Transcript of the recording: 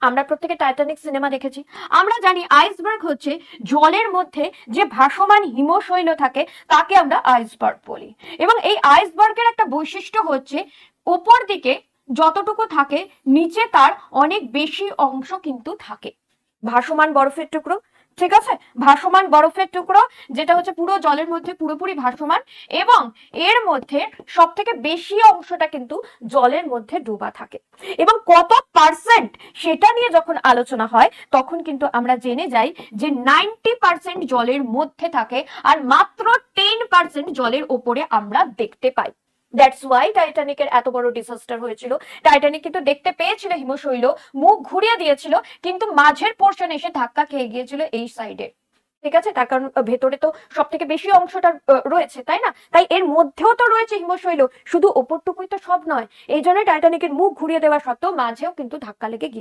আমরা প্রত্যেকে Titanic cinema দেখেছি। আমরা জানি আইসবার্গ হচ্ছে জলের মধ্যে যে ভাসমান হিমশৈল থাকে তাকে আমরা আইসবার্গ বলি। এবং এই আইসবার্গের একটা বৈশিষ্ট্য হচ্ছে ওপর দিকে যতটুকু থাকে নিচে তার অনেক বেশি অংশ কিন্তু থাকে ভাসমান বরফের টুকরো। ঠিক আছে, ভাসমান বরফের টুকরো যেটা হচ্ছে পুরো জলের মধ্যে পুরোপুরি ভাসমান, এবং এর মধ্যে সব থেকে বেশি অংশটা কিন্তু জলের মধ্যে ডোবা থাকে। এবং কত পার্সেন্ট সেটা নিয়ে যখন আলোচনা হয় তখন কিন্তু আমরা জেনে যাই যে 90% জলের মধ্যে থাকে আর মাত্র 10% জলের ওপরে আমরা দেখতে পাই। দ্যাটস ওয়াই টাইটানিকের এত বড় ডিসাস্টার হয়েছিল। টাইটানিক কিন্তু দেখতে পেয়েছিল হিমশৈল, মুখ ঘুরিয়ে দিয়েছিল, কিন্তু মাঝের পোর্শন এসে ধাক্কা খেয়ে গিয়েছিল এই সাইডে। ঠিক আছে, তার কারণ ভেতরে তো সব থেকে বেশি অংশটা রয়েছে, তাই না? তাই এর মধ্যেও তো রয়েছে হিমশৈল, শুধু ওপরটুকুই তো সব নয়। এই জন্য টাইটানিকের মুখ ঘুরিয়ে দেওয়া সত্ত্বেও মাঝেও কিন্তু ধাক্কা লেগে গিয়েছে।